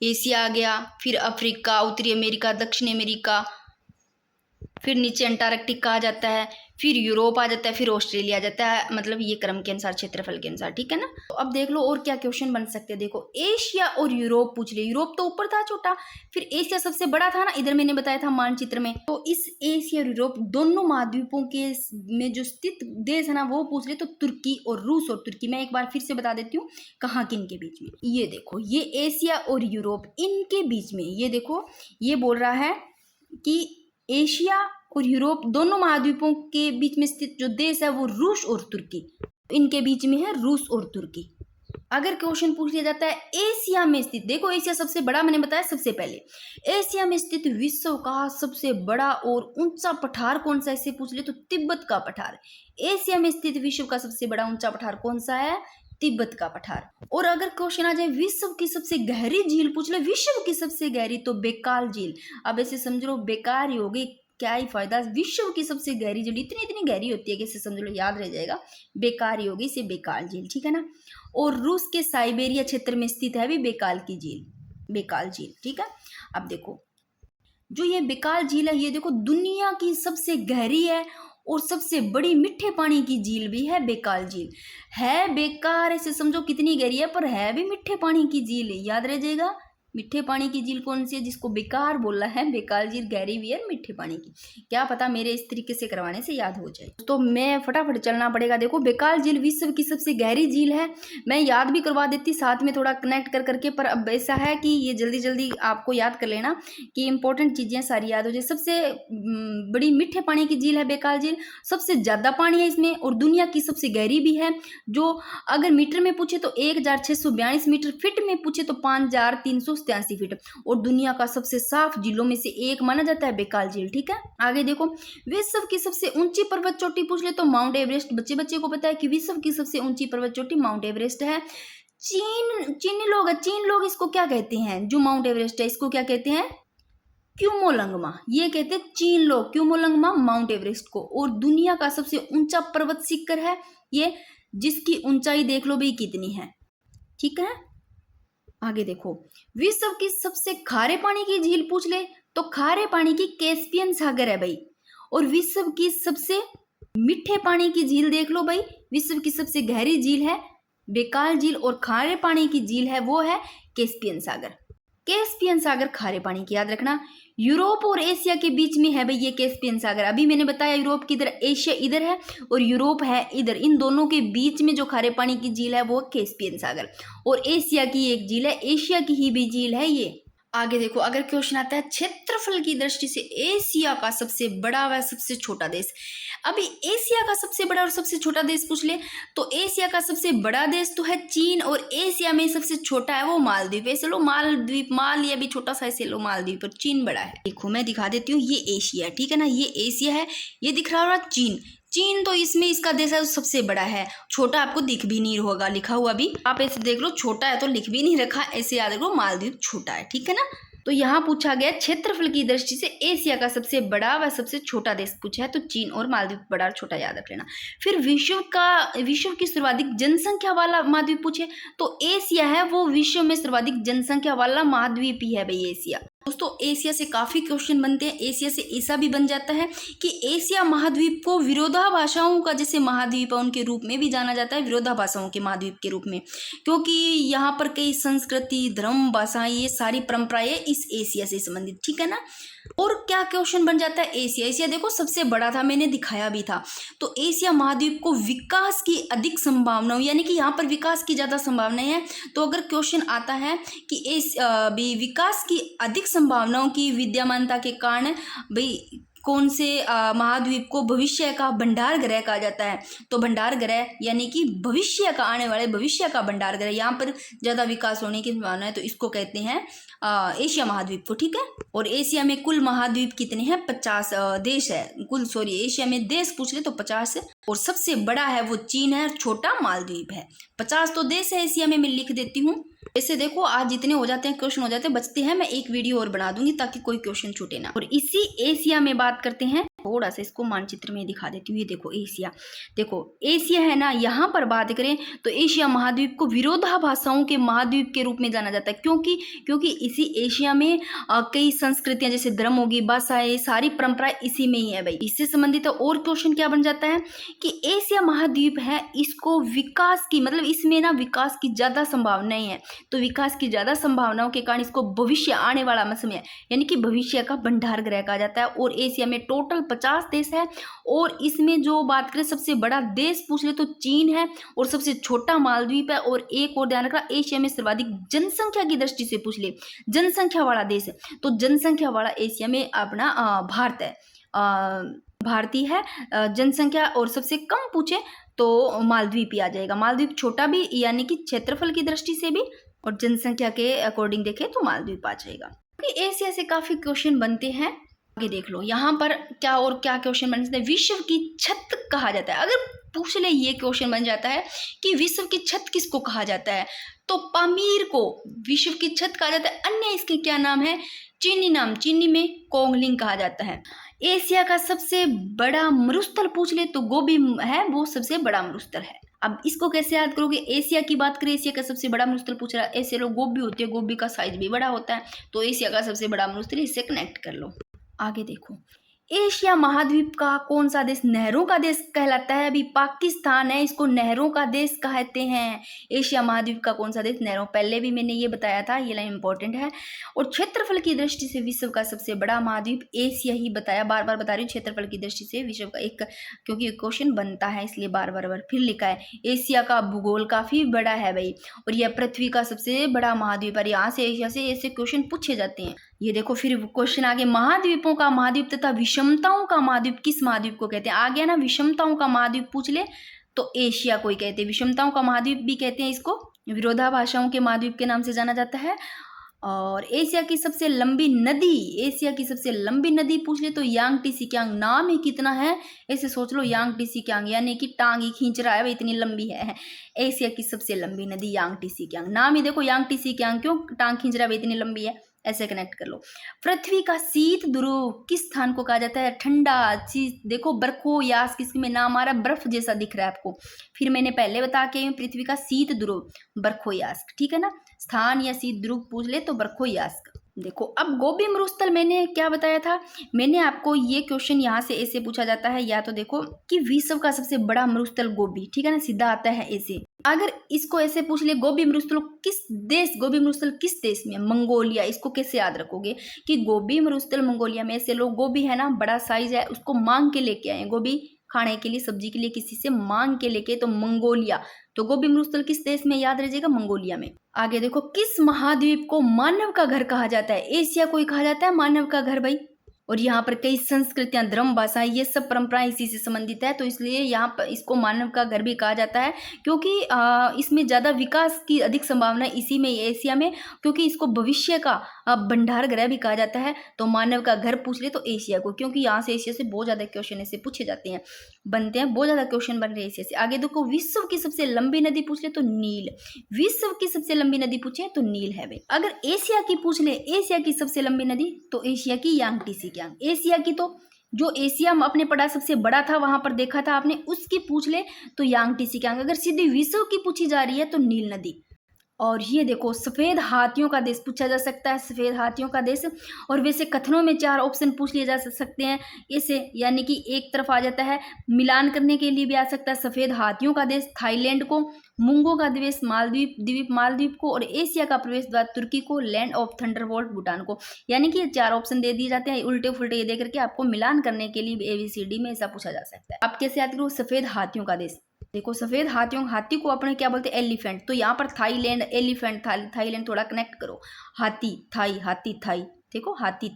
एशिया आ गया, फिर अफ्रीका, उत्तरी अमेरिका, दक्षिण अमेरिका, फिर नीचे अंटार्कटिका आ जाता है, फिर यूरोप आ जाता है, फिर ऑस्ट्रेलिया आ जाता है। मतलब ये क्रम के अनुसार, क्षेत्रफल के अनुसार, ठीक है ना। तो अब देख लो और क्या क्वेश्चन बन सकते हैं। देखो एशिया और यूरोप पूछ ले। यूरोप तो ऊपर था छोटा, फिर एशिया सबसे बड़ा था ना, इधर मैंने बताया था मानचित्र में। तो इस एशिया और यूरोप दोनों महाद्वीपों के में जो स्थित देश है ना वो पूछ ले, तो तुर्की और रूस और तुर्की। मैं एक बार फिर से बता देती हूँ कहाँ किन के बीच में। ये देखो ये एशिया और यूरोप इनके बीच में, ये देखो ये बोल रहा है कि एशिया और यूरोप दोनों महाद्वीपों के बीच में स्थित जो देश है वो रूस और तुर्की, इनके बीच में है रूस और तुर्की। अगर क्वेश्चन पूछ लिया जाता है एशिया में स्थित, देखो एशिया सबसे बड़ा मैंने बताया सबसे पहले। एशिया में स्थित विश्व का सबसे बड़ा और ऊंचा पठार कौन सा, इससे पूछ ले तो तिब्बत का पठार। एशिया में स्थित विश्व का सबसे बड़ा ऊंचा पठार कौन सा है, तिब्बत का पठार। और अगर क्वेश्चन आ जाए विश्व की सबसे गहरी झील पूछ ले, विश्व की सबसे गहरी, तो बेकाल झील। अब ऐसे समझ लो बेकार ही होगी, क्या ही फायदा। विश्व की सबसे गहरी झील इतनी इतनी गहरी होती है कि इसे समझ लो याद रह जाएगा, बेकार ही होगी, इसे बेकाल झील, ठीक है ना। और रूस के साइबेरिया क्षेत्र में स्थित है भी बेकाल की झील, बेकाल झील, ठीक है। अब देखो जो ये बेकाल झील है, ये देखो दुनिया की सबसे गहरी है और सबसे बड़ी मीठे पानी की झील भी है बेकाल झील। है बेकार, ऐसे समझो कितनी गहरी है, पर है भी मीठे पानी की झील, याद रह जाएगा। मीठे पानी की झील कौन सी है, जिसको बेकार बोला है, बेकाल झील गहरी भी है मीठे पानी की। क्या पता मेरे इस तरीके से करवाने से याद हो जाए। तो मैं फटाफट चलना पड़ेगा। देखो बेकाल झील विश्व की सबसे गहरी झील है। मैं याद भी करवा देती साथ में थोड़ा कनेक्ट कर करके, पर अब ऐसा है कि ये जल्दी जल्दी आपको याद कर लेना कि इंपॉर्टेंट चीजें सारी याद हो जाए। सबसे बड़ी मीठे पानी की झील है बेकाल झील, सबसे ज्यादा पानी है इसमें, और दुनिया की सबसे गहरी भी है। जो अगर मीटर में पूछे तो 1642 मीटर, फिट में पूछे तो 5383 फीट। और दुनिया का सबसे साफ झीलों में से एक माना जाता है बेकाल झील, ठीक है। आगे देखो विश्व की सबसे ऊंची पर्वत चोटी पूछ ले तो माउंट एवरेस्ट। बच्चे बच्चे को पता है कि विश्व की सबसे ऊंची पर्वत चोटी माउंट एवरेस्ट है। चीन लोग इसको क्या कहते हैं, जो माउंट एवरेस्ट है इसको क्या कहते हैं, क्यूमोलंगमा। ये कहते हैं चीन लोग क्यूमोलंगमा माउंट एवरेस्ट को। और दुनिया का सबसे ऊंचा पर्वत शिखर है ये, जिसकी ऊंचाई देख लो भाई कितनी है, ठीक है। आगे देखो विश्व की सबसे खारे पानी की झील पूछ ले तो खारे पानी की कैस्पियन सागर है भाई। और विश्व की सबसे मीठे पानी की झील देख लो भाई, विश्व की सबसे गहरी झील है बेकाल झील, और खारे पानी की झील है वो है कैस्पियन सागर। कैस्पियन सागर खारे पानी की, याद रखना। यूरोप और एशिया के बीच में है भाई ये कैस्पियन सागर। अभी मैंने बताया यूरोप की इधर, एशिया इधर है और यूरोप है इधर। इन दोनों के बीच में जो खारे पानी की झील है वो कैस्पियन सागर। और एशिया की एक झील है, एशिया की ही भी झील है ये। आगे देखो अगर क्वेश्चन आता है क्षेत्रफल की दृष्टि से एशिया का सबसे बड़ा व सबसे छोटा देश। अभी एशिया का सबसे बड़ा और सबसे छोटा देश पूछ ले तो एशिया का सबसे बड़ा देश तो है चीन, और एशिया में सबसे छोटा है वो मालदीव। ऐसे लो मालदीव, माल या भी छोटा सा, ऐसे लो मालदीव, पर चीन बड़ा है। देखो मैं दिखा देती हूँ, ये एशिया, ठीक है ना, ये एशिया है, ये दिख रहा होगा चीन। चीन तो इसमें इसका देश है सबसे बड़ा है, छोटा आपको दिख भी नहीं होगा लिखा हुआ भी, आप ऐसे देख लो, छोटा है तो लिख भी नहीं रखा, ऐसे याद रखो मालदीव छोटा है, ठीक है ना। तो यहाँ पूछा गया क्षेत्रफल की दृष्टि से एशिया का सबसे बड़ा व सबसे छोटा देश पूछा है, तो चीन और मालदीव बड़ा और छोटा याद रख लेना। फिर विश्व की सर्वाधिक जनसंख्या वाला महाद्वीप पूछे तो एशिया है वो विश्व में सर्वाधिक जनसंख्या वाला महाद्वीप ही है भाई एशिया। दोस्तों एशिया से काफ़ी क्वेश्चन बनते हैं। एशिया से ऐसा भी बन जाता है कि एशिया महाद्वीप को विरोधाभाषाओं का जैसे महाद्वीप है उनके रूप में भी जाना जाता है, विरोधाभाषाओं के महाद्वीप के रूप में, क्योंकि यहाँ पर कई संस्कृति, धर्म, भाषाएं, ये सारी परंपराएं इस एशिया से संबंधित, ठीक है ना। और क्या क्वेश्चन बन जाता है, एशिया, एशिया देखो सबसे बड़ा था, मैंने दिखाया भी था। तो एशिया महाद्वीप को विकास की अधिक संभावनाओं, यानी कि यहाँ पर विकास की ज़्यादा संभावनाएं हैं। तो अगर क्वेश्चन आता है कि विकास की अधिक संभावनाओं की विद्यमानता के कारण भाई कौन से महाद्वीप को भविष्य का भंडार ग्रह कहा जाता है, तो भंडार ग्रह यानी कि भविष्य का, आने वाले भविष्य का भंडार ग्रह, यहाँ पर ज़्यादा विकास होने की संभावना है, तो इसको कहते हैं एशिया महाद्वीप को, ठीक है। और एशिया में कुल महाद्वीप कितने हैं, 50 देश है कुल, सॉरी एशिया में देश पूछ ले तो 50 है, और सबसे बड़ा है वो चीन है, छोटा मालदीव है। 50 तो देश है एशिया में, मैं लिख देती हूँ। ऐसे देखो आज जितने हो जाते हैं क्वेश्चन, हो जाते हैं, बचते हैं, मैं एक वीडियो और बना दूंगी ताकि कोई क्वेश्चन छूटे ना। और इसी एशिया में बात करते हैं, थोड़ा सा इसको मानचित्र में दिखा देती हूँ। ये देखो एशिया, देखो एशिया है ना, यहाँ पर बात करें तो एशिया महाद्वीप को विरोधाभाषाओं के महाद्वीप के रूप में जाना जाता है, क्योंकि इसी एशिया में कई संस्कृतियां जैसे धर्म होगी, भाषाएं, सारी परंपराएं इसी में ही है भाई। इससे संबंधित और क्वेश्चन क्या बन जाता है कि एशिया महाद्वीप है, इसको विकास की, मतलब इसमें ना विकास की ज्यादा संभावनाएं हैं, तो विकास की ज्यादा संभावनाओं के कारण इसको भविष्य, आने वाला समय यानी कि भविष्य का भंडार ग्रह कहा जाता है। और एशिया में टोटल 50 देश है, और इसमें जो बात करें सबसे बड़ा देश पूछ ले तो चीन है, और सबसे छोटा मालदीव है। और एक और ध्यान रखना, एशिया में सर्वाधिक जनसंख्या की दृष्टि से पूछ ले, जनसंख्या वाला देश है, तो जनसंख्या वाला एशिया में अपना भारत है, भारतीय है जनसंख्या। और सबसे कम पूछे तो मालदीव ही आ जाएगा, मालदीव छोटा भी यानी कि क्षेत्रफल की दृष्टि से भी, और जनसंख्या के अकॉर्डिंग देखें तो मालदीव आ जाएगा। एशिया से काफी क्वेश्चन बनते हैं, आगे देख लो। यहाँ पर क्या और क्या क्वेश्चन बन जाता है, विश्व की छत कहा जाता है। अगर पूछ ले ये क्वेश्चन बन जाता है कि विश्व की छत किसको कहा जाता है, तो पामीर को विश्व की छत कहा जाता है। अन्य इसके क्या नाम है, चीनी नाम, चीनी में कोंगलिंग कहा जाता है। एशिया का सबसे बड़ा मरुस्थल पूछ ले तो गोबी है, वो सबसे बड़ा मरुस्थल है। अब इसको कैसे याद करोगे, एशिया की बात करें, एशिया का सबसे बड़ा मरुस्थल पूछ रहा है, ऐसे लोग गोबी होती है, गोबी का साइज भी बड़ा होता है, तो एशिया का सबसे बड़ा मरुस्थल, इससे कनेक्ट कर लो। आगे देखो, एशिया महाद्वीप का कौन सा देश नहरों का देश कहलाता है, अभी पाकिस्तान है, इसको नहरों का देश कहते हैं। एशिया महाद्वीप का कौन सा देश नहरों, पहले भी मैंने ये बताया था, ये लाइन इंपॉर्टेंट है। और क्षेत्रफल की दृष्टि से विश्व का सबसे बड़ा महाद्वीप एशिया ही बताया, बार बार बता रही हूँ, क्षेत्रफल की दृष्टि से विश्व का एक, क्योंकि क्वेश्चन बनता है इसलिए बार बार फिर लिखा है। एशिया का भूगोल काफी बड़ा है भाई, और यह पृथ्वी का सबसे बड़ा महाद्वीप है, यहाँ से एशिया से ऐसे क्वेश्चन पूछे जाते हैं। ये देखो फिर क्वेश्चन आगे, महाद्वीपों का महाद्वीप तथा विषमताओं का महाद्वीप किस महाद्वीप को कहते हैं, आ गया ना, विषमताओं का महाद्वीप पूछ ले तो एशिया को ही कहते हैं। विषमताओं का महाद्वीप भी कहते हैं इसको, विरोधाभाषाओं के महाद्वीप के नाम से जाना जाता है। और एशिया की सबसे लंबी नदी, एशिया की सबसे लंबी नदी पूछ ले तो यांगटी सिकियांग, नाम ही कितना है, ऐसे सोच लो, यांगटी सिकियांग, यानी कि टांग ही खींच रहा है भाई, इतनी लंबी है। एशिया की सबसे लंबी नदी यांगटी सिकियांग, नाम ही देखो यांगटी सिकियांग, क्यों टांग खींच रहा है भाई, इतनी लंबी है, ऐसे कनेक्ट कर लो। पृथ्वी का शीत ध्रुव किस स्थान को कहा जाता है, ठंडा चीज, देखो बर्खो यास, किसके में नाम आ रहा है, बर्फ जैसा दिख रहा है आपको, फिर मैंने पहले बता के पृथ्वी का शीत ध्रुव बर्खो यास्क, ठीक है ना, स्थान या शीत ध्रुव पूछ ले तो बर्खो यास्क। देखो अब गोबी मरुस्थल मैंने क्या बताया था, मैंने आपको ये क्वेश्चन यहाँ से ऐसे पूछा जाता है, या तो देखो कि विश्व का सबसे बड़ा मरुस्थल गोबी, ठीक है ना, सीधा आता है ऐसे। अगर इसको ऐसे पूछ ले गोबी मरुस्थल किस देश, गोबी मरुस्थल किस देश में, मंगोलिया, इसको कैसे याद रखोगे कि गोबी मरुस्थल मंगोलिया में, ऐसे लोग गोबी है ना, बड़ा साइज है, उसको मांग के लेके आए, गोबी खाने के लिए, सब्जी के लिए किसी से मांग के लेके, तो मंगोलिया, तो गोबी मरुस्थल किस देश में, याद रहिएगा मंगोलिया में। आगे देखो, किस महाद्वीप को मानव का घर कहा जाता है, एशिया को ही कहा जाता है मानव का घर भाई। और यहाँ पर कई संस्कृतियां, धर्म, भाषाएं, ये सब परंपराएं इसी से संबंधित है, तो इसलिए यहाँ पर इसको मानव का घर भी कहा जाता है, क्योंकि इसमें ज़्यादा विकास की अधिक संभावना इसी में, एशिया में, क्योंकि इसको भविष्य का भंडार ग्रह भी कहा जाता है। तो मानव का घर पूछ ले तो एशिया को, क्योंकि यहाँ से एशिया से बहुत ज़्यादा क्वेश्चन ऐसे पूछे जाते हैं, बनते हैं, बहुत ज़्यादा क्वेश्चन बन रहे हैं एशिया से। आगे देखो, विश्व की सबसे लंबी नदी पूछ ले तो नील, विश्व की सबसे लंबी नदी पूछे तो नील है भाई। अगर एशिया की पूछ ले, एशिया की सबसे लंबी नदी, तो एशिया की यांगटी सिकियांग, एशिया की तो जो एशिया में आपने पढ़ा सबसे बड़ा था, वहां पर देखा था आपने, उसकी पूछ ले तो यांगटी सिकियांग। अगर सीधी विश्व की पूछी जा रही है तो नील नदी। और ये देखो सफ़ेद हाथियों का देश पूछा जा सकता है, सफ़ेद हाथियों का देश। और वैसे कथनों में 4 ऑप्शन पूछ लिए जा सकते हैं इसे, यानी कि एक तरफ आ जाता है, मिलान करने के लिए भी आ सकता है सफ़ेद हाथियों का देश थाईलैंड को, मूंगों का देश मालदीव द्वीप मालदीव को, और एशिया का प्रवेश द्वार तुर्की को, लैंड ऑफ थंडरबोल्ट भूटान को। यानी कि ये 4 ऑप्शन दे दिए जाते हैं उल्टे फुल्टे ये दे करके, आपको मिलान करने के लिए ABCD में ऐसा पूछा जा सकता है। आप कैसे याद करो सफ़ेद हाथियों का देश। देखो सफ़ेद हाथी को अपने क्या बोलते हैं, एलिफेंट। तो यहाँ पर थाईलैंड एलिफेंट, थाईलैंड थोड़ा कनेक्ट करो। हाथी थाई, देखो हाथी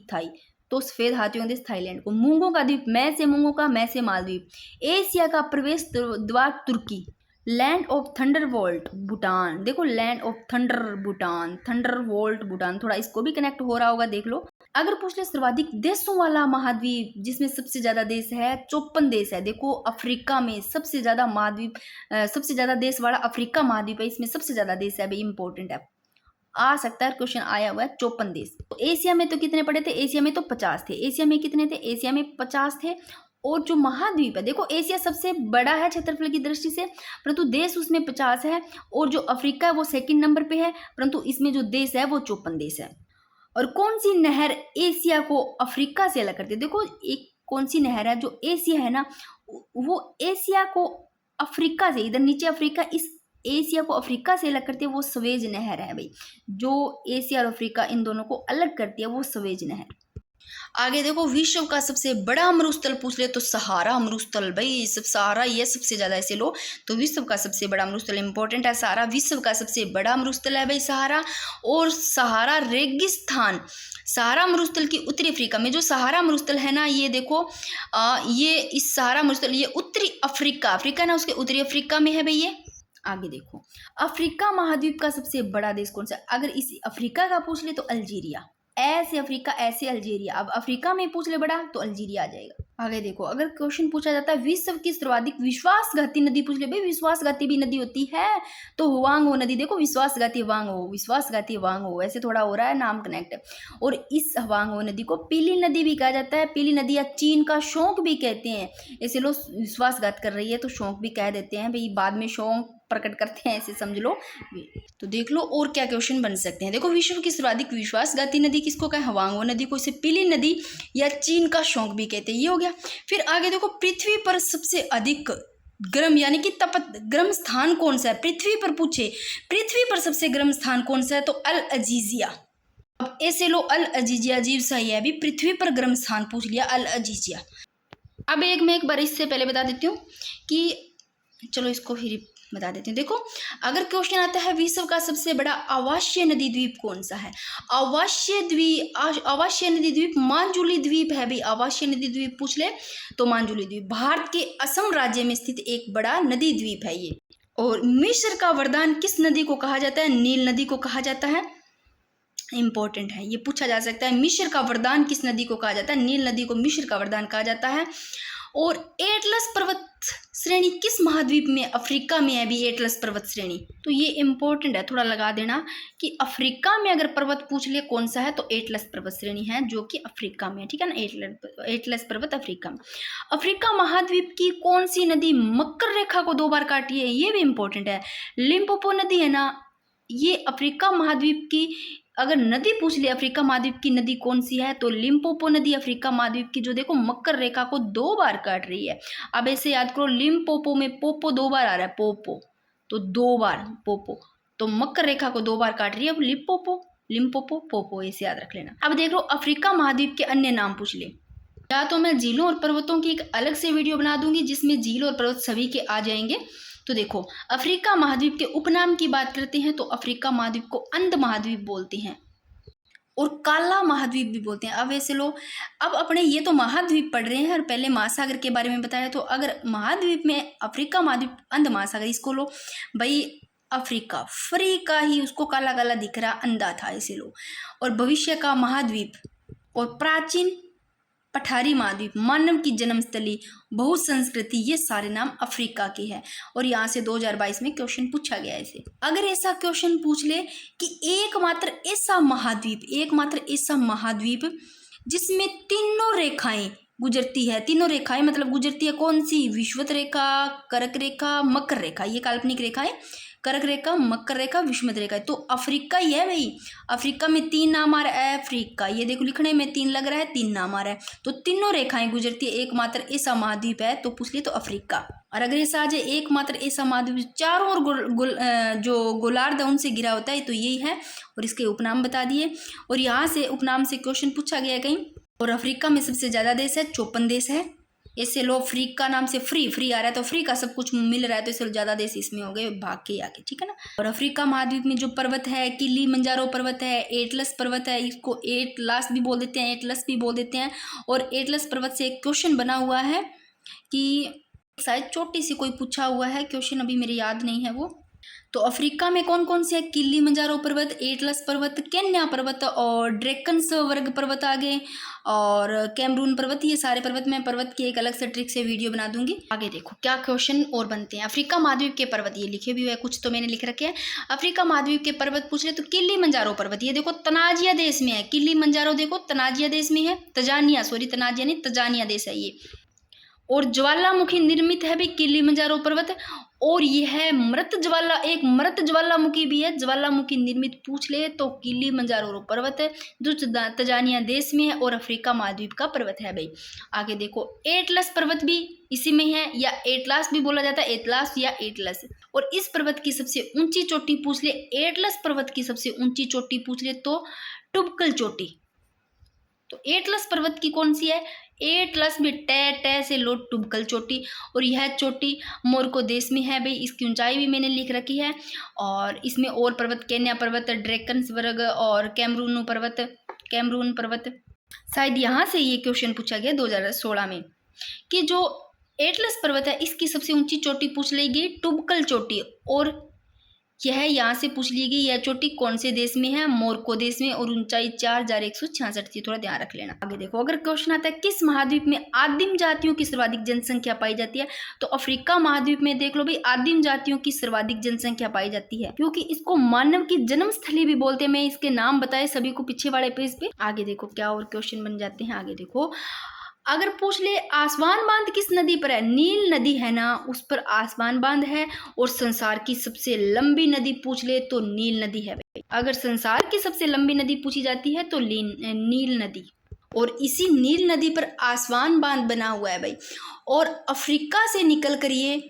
थाई। तो सफ़ेद हाथियों का देश थाईलैंड को। मूंगों का द्वीप, मैं से मूंगों का, मैं से मालदीव। एशिया का प्रवेश द्वार तुर्की। लैंड ऑफ थंडरबोल्ट भूटान, देखो लैंड ऑफ थंडरबोल्ट भूटान, थोड़ा इसको भी कनेक्ट हो रहा होगा, देख लो। अगर पूछ ले सर्वाधिक देशों वाला महाद्वीप जिसमें सबसे ज्यादा देश है, 54 देश है। देखो अफ्रीका में सबसे ज्यादा महाद्वीप, सबसे ज्यादा देश वाला अफ्रीका महाद्वीप है, इसमें सबसे ज्यादा देश है भाई, इंपॉर्टेंट है, आ सकता है क्वेश्चन आया हुआ है। 54 देश। तो एशिया में तो कितने पड़े थे, एशिया में तो 50 थे। एशिया में कितने थे, एशिया में 50 थे। और जो महाद्वीप है, देखो एशिया सबसे बड़ा है क्षेत्रफल की दृष्टि से, परंतु देश उसमें 50 है। और जो अफ्रीका है वो सेकंड नंबर पे है, परंतु इसमें जो देश है वो 54 देश है। और कौन सी नहर एशिया को अफ्रीका से अलग करती है, देखो एक कौन सी नहर है जो एशिया है ना, वो एशिया को अफ्रीका से, इधर नीचे अफ्रीका, इस एशिया को अफ्रीका से अलग करती है, वो स्वेज नहर है भाई। जो एशिया और अफ्रीका इन दोनों को अलग करती है वो स्वेज नहर। आगे देखो विश्व का सबसे बड़ा अमरुस्थल पूछ ले तो सहारा अमरुस्थल भाई, सब सहारा ये सबसे ज्यादा ऐसे लो। तो विश्व का सबसे बड़ा अमरुस्थल इंपॉर्टेंट है, सहारा विश्व का सबसे बड़ा अमरुस्थल है भाई सहारा। और सहारा रेगिस्तान, सहारा अमरुस्थल की उत्तरी अफ्रीका में, जो सहारा अमरुस्थल है ना, ये देखो ये इस सहारा अमरुस्थल ये उत्तरी अफ्रीका, अफ्रीका ना उसके उत्तरी अफ्रीका में है भाई ये। आगे देखो अफ्रीका महाद्वीप का सबसे बड़ा देश कौन सा, अगर इस अफ्रीका का पूछ ले तो अल्जीरिया, ऐसे अफ्रीका ऐसे अल्जीरिया। अब अफ्रीका में पूछ ले बड़ा तो अल्जीरिया आ जाएगा। आगे देखो अगर क्वेश्चन पूछा जाता है विश्व की सर्वाधिक विश्वासघाती नदी पूछ ले, भाई विश्वासघाती भी नदी होती है तो हुआंगहो नदी, देखो विश्वासघाती वांगहो, ऐसे थोड़ा हो रहा है नाम कनेक्ट। और इस हुआंगहो नदी को पीली नदी भी कहा जाता है, पीली नदी या चीन का शौक भी कहते हैं। ऐसे लोग विश्वासघात कर रही है तो शौक भी कह देते हैं भाई, बाद में शौक प्रकट करते हैं, ऐसे समझ लो। तो देख लो और क्या क्वेश्चन बन सकते हैं। देखो विश्व की सर्वाधिक विश्वासघाती नदी किसको कहें, हुआंगहो नदी को, इसे पीली नदी या चीन का शौक भी कहते हैं, ये हो गया। फिर आगे देखो पृथ्वी पर सबसे अधिक गर्म यानी कि तपत गर्म स्थान कौन सा है, पृथ्वी पर पूछे, पृथ्वी पर सबसे गर्म स्थान कौन सा है, तो अल अजीजिया। अब ऐसे लो अल अजीजिया अजीब सा ही है, अभी पृथ्वी पर गर्म स्थान पूछ लिया अल अजीजिया। अब मैं एक बार इससे पहले बता देती हूँ कि चलो इसको फिर बता देते हैं। देखो अगर क्वेश्चन आता है विश्व का सबसे बड़ा आवासीय नदी द्वीप कौन सा है, आवासीय नदी द्वीप मांजुली द्वीप है भाई, आवासीय नदी द्वीप पूछ ले तो मांजुली द्वीप भारत के असम राज्य में स्थित एक बड़ा नदी द्वीप है ये। और मिस्र का वरदान किस नदी को कहा जाता है, नील नदी को कहा जाता है, इंपॉर्टेंट है ये पूछा जा सकता है। मिस्र का वरदान किस नदी को कहा जाता है, नील नदी को मिस्र का वरदान कहा जाता है। और एटलस पर्वत श्रेणी किस महाद्वीप में, अफ्रीका में है भी एटलस पर्वत श्रेणी, तो ये इंपॉर्टेंट है, थोड़ा लगा देना कि अफ्रीका में अगर पर्वत पूछ ले कौन सा है तो एटलस पर्वत श्रेणी है जो कि अफ्रीका में है, ठीक है ना, एटलस पर्वत अफ्रीका में। अफ्रीका महाद्वीप की कौन सी नदी मकर रेखा को 2 बार काटी है, ये भी इंपॉर्टेंट है। लिम्पोपो नदी है ना, ये अफ्रीका महाद्वीप की अगर नदी पूछ ले, अफ्रीका महाद्वीप की नदी कौन सी है तो लिम्पोपो नदी अफ्रीका महाद्वीप की, जो देखो मकर रेखा को 2 बार काट रही है। अब ऐसे याद करो लिम्पोपो में पोपो 2 बार आ रहा है, पोपो तो 2 बार पोपो, तो मकर रेखा को 2 बार काट रही है। अब लिम्पोपो पोपो ऐसे याद रख लेना। अब देख लो अफ्रीका महाद्वीप के अन्य नाम पूछ ले, या तो मैं झीलों और पर्वतों की एक अलग से वीडियो बना दूंगी जिसमें झील और पर्वत सभी के आ जाएंगे। तो देखो अफ्रीका महाद्वीप के उपनाम की बात करते हैं तो अफ्रीका महाद्वीप को अंध महाद्वीप बोलते हैं और काला महाद्वीप भी बोलते हैं। अब ऐसे लो अब अपने ये तो महाद्वीप पढ़ रहे हैं और पहले महासागर के बारे में बताया, तो अगर महाद्वीप में अफ्रीका महाद्वीप अंध महासागर, इसको लो भाई अफ्रीका ही उसको काला काला दिख रहा, अंधा था, ऐसे लो। और भविष्य का महाद्वीप और प्राचीन पठारी महाद्वीप, मानव की जन्मस्थली, बहुसंस्कृति, ये सारे नाम अफ्रीका के हैं। और यहाँ से 2022 में क्वेश्चन पूछा गया है इसे। अगर ऐसा क्वेश्चन पूछ ले कि एकमात्र ऐसा महाद्वीप जिसमें तीनों रेखाएं गुजरती है, तीनों रेखाएं मतलब गुजरती है कौन सी, विषुवत रेखा, कर्क रेखा, मकर रेखा, ये काल्पनिक रेखाएं कर्क रेखा, मकर रेखा, विषुमत रेखा। तो अफ्रीका ही है भाई। अफ्रीका में 3 नाम आ रहा है, अफ्रीका, ये देखो लिखने में 3 लग रहा है, 3 नाम आ रहा है। तो तीनों रेखाएं गुजरती है, एकमात्र ऐसा महाद्वीप है तो पूछ लिए तो अफ्रीका। और अगर ऐसा आ जाए एकमात्र ऐसा महाद्वीप चारों ओर जो गोलार्ध है उनसे घिरा होता है तो यही है, और इसके उपनाम बता दिए। और यहाँ से उपनाम से क्वेश्चन पूछा गया कहीं। और अफ्रीका में सबसे ज्यादा देश है, 54 देश है। ऐसे लो अफ्रीका नाम से फ्री आ रहा है तो फ्री का सब कुछ मिल रहा है तो इससे ज्यादा देश इसमें हो गए भाग के आके, ठीक है ना। और अफ्रीका महाद्वीप में जो पर्वत है, किलिमंजारो पर्वत है, एटलस पर्वत है, इसको एटलास भी बोल देते हैं, एटलस भी बोल देते हैं। और एटलस पर्वत से एक क्वेश्चन बना हुआ है कि शायद छोटी सी कोई पूछा हुआ है क्वेश्चन, अभी मेरे याद नहीं है वो। तो अफ्रीका में कौन कौन से है, किलिमंजारो पर्वत, एटलस पर्वत, केन्या पर्वत और ड्रैकन्स वर्ग पर्वत आगे, और कैमरून पर्वत। ये सारे पर्वत, मैं पर्वत की एक अलग से ट्रिक से वीडियो बना दूंगी। आगे देखो क्या क्वेश्चन और बनते हैं। अफ्रीका महाद्वीप के पर्वत, ये लिखे भी हुए कुछ तो मैंने लिख रखे हैं। अफ्रीका महाद्वीप के पर्वत पूछ रहे तो किलिमंजारो पर्वत, ये देखो तनाजिया देश में है। किलिमंजारो देखो तनाजिया देश में है, तंजानिया नहीं तंजानिया देश है ये। और ज्वालामुखी निर्मित है भी किलिमंजारो पर्वत। और यह है मृत ज्वाला, एक मृत ज्वालामुखी भी है, ज्वालामुखी निर्मित पूछ ले तो किलिमंजारो पर्वत है जो तंजानिया देश में है और अफ्रीका महाद्वीप का पर्वत है भाई। आगे देखो एटलस पर्वत भी इसी में है, या एटलास भी बोला जाता है, एटलास या एटलस। और इस पर्वत की सबसे ऊंची चोटी पूछ ले, एटलस पर्वत की सबसे ऊंची चोटी पूछ ले तो टुबकल चोटी। तो एटलस पर्वत की कौन सी है, एटलस में टे से लो टुबकल चोटी। और यह चोटी मोरक्को देश में है भाई, इसकी ऊंचाई भी मैंने लिख रखी है। और इसमें और पर्वत, केन्या पर्वत, ड्रैकन्स वर्ग और कैमरून पर्वत। शायद यहाँ से ये क्वेश्चन पूछा गया 2016 में कि जो एटलस पर्वत है इसकी सबसे ऊंची चोटी पूछ लेगी टुबकल चोटी। और यह यहाँ से पूछ ली गई यह चोटी कौन से देश में है, मोरक्को देश में, और ऊंचाई 4166 थी, थोड़ा ध्यान रख लेना। आगे देखो अगर क्वेश्चन आता है किस महाद्वीप में आदिम जातियों की सर्वाधिक जनसंख्या पाई जाती है, तो अफ्रीका महाद्वीप में देख लो भाई आदिम जातियों की सर्वाधिक जनसंख्या पाई जाती है, क्योंकि इसको मानव की जन्मस्थली भी बोलते हैं। मैं इसके नाम बताए सभी को पीछे वाले पेज पे। आगे देखो क्या और क्वेश्चन बन जाते हैं। आगे देखो अगर पूछ ले आसमान बांध किस नदी पर है, नील नदी है ना, उस पर आसमान बांध है। और संसार की सबसे लंबी नदी पूछ ले तो नील नदी है भाई। अगर संसार की सबसे लंबी नदी पूछी जाती है तो नील नदी, और इसी नील नदी पर आसमान बांध बना हुआ है भाई। और अफ्रीका से निकल कर ये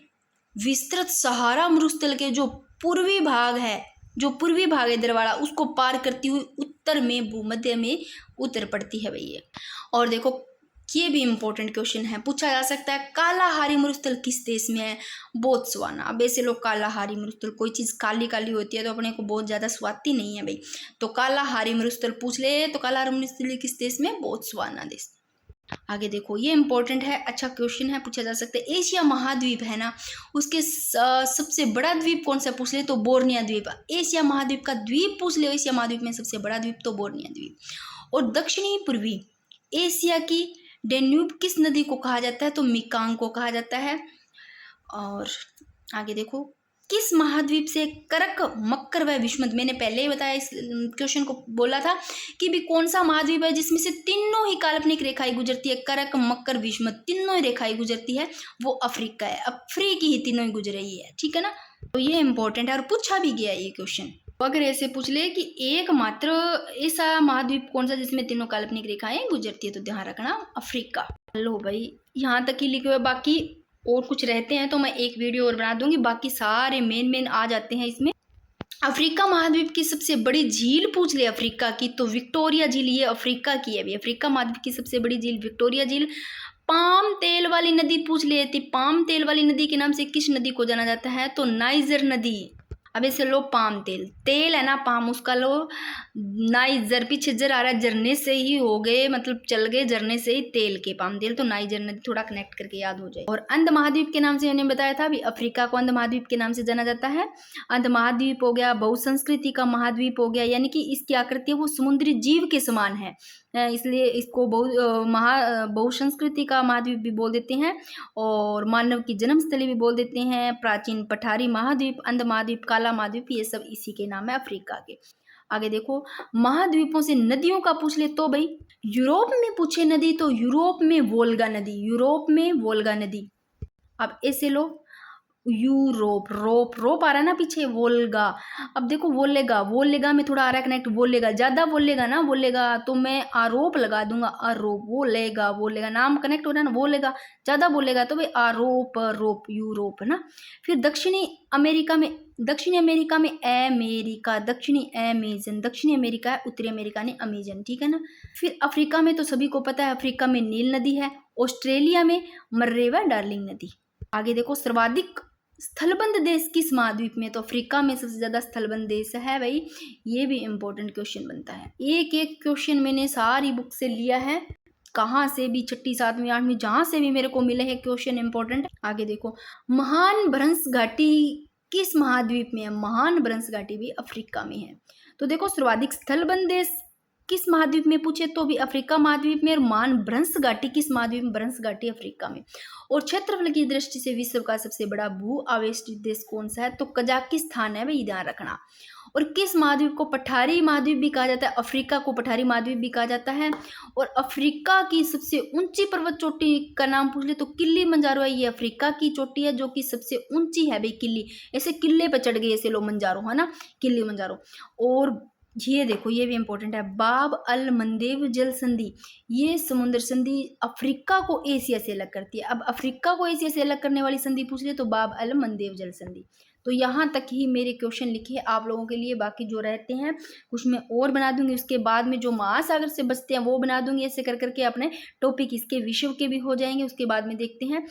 विस्तृत सहारा मरुस्थल के जो पूर्वी भाग है दरवाड़ा, उसको पार करती हुई उत्तर में भूमध्य में उतर पड़ती है भाई ये। और देखो ये भी इंपॉर्टेंट क्वेश्चन है, पूछा जा सकता है कालाहारी मरुस्थल किस देश में है, बोत्सवाना। अब ऐसे लोग कालाहारी मरुस्थल, कोई चीज़ काली काली होती है तो अपने को बहुत ज़्यादा स्वादी नहीं है भाई, तो कालाहारी मरुस्थल पूछ ले तो कालाहारी मरुस्थल किस देश में, बोत्सवाना देश। आगे देखो ये इंपॉर्टेंट है, अच्छा क्वेश्चन है, पूछा जा सकता है एशिया महाद्वीप है ना, उसके सबसे बड़ा द्वीप कौन सा पूछ ले तो बोर्निया द्वीप। एशिया महाद्वीप का द्वीप पूछ ले, एशिया महाद्वीप में सबसे बड़ा द्वीप तो बोर्निया द्वीप। और दक्षिणी पूर्वी एशिया की डेन्यूब किस नदी को कहा जाता है तो मिकांग को कहा जाता है। और आगे देखो किस महाद्वीप से करक, मकर व विषुमत, मैंने पहले ही बताया इस क्वेश्चन को, बोला था कि भी कौन सा महाद्वीप है जिसमें से तीनों ही काल्पनिक रेखाएं गुजरती है, करक, मकर, विषुमत, तीनों ही रेखाएं गुजरती है, वो अफ्रीका है। अफ्रीका ही तीनों ही गुजर रही है, ठीक है ना। तो ये इंपॉर्टेंट है और पूछा भी गया ये क्वेश्चन। अगर ऐसे पूछ ले कि एकमात्र ऐसा महाद्वीप कौन सा जिसमें तीनों काल्पनिक रेखाएं गुजरती है, तो ध्यान रखना अफ्रीका। लो भाई यहाँ तक ही लिखे हुए, बाकी और कुछ रहते हैं तो मैं एक वीडियो और बना दूंगी, बाकी सारे मेन आ जाते हैं इसमें। अफ्रीका महाद्वीप की सबसे बड़ी झील पूछ ले अफ्रीका की तो विक्टोरिया झील, ये अफ्रीका की है। अफ्रीका महाद्वीप की सबसे बड़ी झील विक्टोरिया झील। पाम तेल वाली नदी पूछ ले, पाम तेल वाली नदी के नाम से किस नदी को जाना जाता है तो नाइजर नदी। अब ऐसे लो पाम तेल है ना, पाम, उसका लो नाइजर, पीछे जर आ रहा है, झरने से ही हो गए, मतलब चल गए झरने से ही तेल के, पाम तेल तो नाइजर नदी, थोड़ा कनेक्ट करके याद हो जाए। और अंध महाद्वीप के नाम से मैंने बताया था अभी, अफ्रीका को अंध महाद्वीप के नाम से जाना जाता है। अंध महाद्वीप हो गया, बहुसंस्कृति का महाद्वीप हो गया, यानी कि इसकी आकृति वो समुद्री जीव के समान है, इसलिए इसको बहुसंस्कृति का महाद्वीप भी बोल देते हैं, और मानव की जन्मस्थली भी बोल देते हैं। प्राचीन पठारी महाद्वीप, अंध महाद्वीप, काला महाद्वीप, ये सब इसी के नाम है अफ्रीका के। आगे देखो महाद्वीपों से नदियों का पूछ ले तो भाई यूरोप में पूछे नदी तो यूरोप में वोल्गा नदी, यूरोप में वोल्गा नदी। अब ऐसे लो यूरोप, रोप रोप आ रहा है ना पीछे, वोल्गा। अब देखो वोलेगा, वोलेगा में थोड़ा आ रहा है कनेक्ट, वोलेगा ज़्यादा बोलेगा ना, बोलेगा तो मैं आरोप लगा दूंगा, आरोप, वोलेगा, वोलेगा, नाम कनेक्ट हो रहा है ना, वोलेगा ज़्यादा बोलेगा तो भाई आरोप, रोप, यूरोप, है ना। फिर दक्षिणी अमेरिका में, दक्षिणी अमेरिका में अमेरिका, दक्षिणी अमेजन, दक्षिणी अमेरिका है, उत्तरी अमेरिका ने अमेजन, ठीक है ना। फिर अफ्रीका में तो सभी को पता है, अफ्रीका में नील नदी है। ऑस्ट्रेलिया में मर्रे व डार्लिंग नदी। आगे देखो सर्वाधिक स्थलबंद देश किस महाद्वीप में, तो अफ्रीका में सबसे ज्यादा स्थलबंद देश है भाई। ये भी इंपॉर्टेंट क्वेश्चन बनता है, एक एक क्वेश्चन मैंने सारी बुक से लिया है, कहाँ से भी, छठी सातवीं आठवीं जहां से भी मेरे को मिले हैं क्वेश्चन इंपॉर्टेंट। आगे देखो महान भ्रंश घाटी किस महाद्वीप में है, महान भ्रंश घाटी भी अफ्रीका में है। तो देखो सर्वाधिक स्थलबंद देश किस महाद्वीप में पूछे तो भी अफ्रीका महाद्वीप में, और मान भ्रंश घाटी किस महाद्वीप में, भ्रंश घाटी अफ्रीका में। और क्षेत्रफल की दृष्टि से विश्व का सबसे बड़ा भू आवेष्टित देश कौन सा है, तो कजाकिस्तान है भाई, ध्यान रखना। और किस महाद्वीप को पठारी महाद्वीप भी कहा जाता है, अफ्रीका को पठारी महाद्वीप भी कहा जाता है। और अफ्रीका की सबसे ऊंची पर्वत चोटी का नाम पूछ ले तो किल्ली मंजारो है, ये अफ्रीका की चोटी है जो कि सबसे ऊंची है भाई, किल्ली, ऐसे किले पर चढ़ गए ऐसे लोग मंजारो, है ना, किल्ली मंजारो। और ये देखो ये भी इंपॉर्टेंट है, बाब अल मंदेव जल संधि, ये समुद्र संधि अफ्रीका को एशिया से अलग करती है। अब अफ्रीका को एशिया से अलग करने वाली संधि पूछ ले तो बाब अल मंदेव जल संधि। तो यहाँ तक ही मेरे क्वेश्चन लिखे हैं आप लोगों के लिए, बाकी जो रहते हैं कुछ मैं और बना दूंगी, उसके बाद में जो महासागर से बचते हैं वो बना दूंगी, ऐसे कर करके अपने टॉपिक इसके विश्व के भी हो जाएंगे। उसके बाद में देखते हैं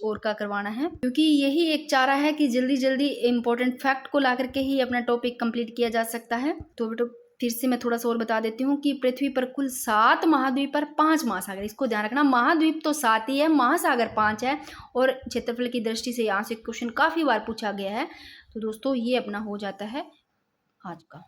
और क्या करवाना है, क्योंकि यही एक चारा है कि जल्दी जल्दी इंपॉर्टेंट फैक्ट को ला करके ही अपना टॉपिक कंप्लीट किया जा सकता है। तो बेटो फिर से मैं थोड़ा सा और बता देती हूँ कि पृथ्वी पर कुल 7 महाद्वीप पर 5 महासागर, इसको ध्यान रखना, महाद्वीप तो 7 ही है, महासागर 5 है। और क्षेत्रफल की दृष्टि से यहाँ से क्वेश्चन काफ़ी बार पूछा गया है। तो दोस्तों ये अपना हो जाता है आज का।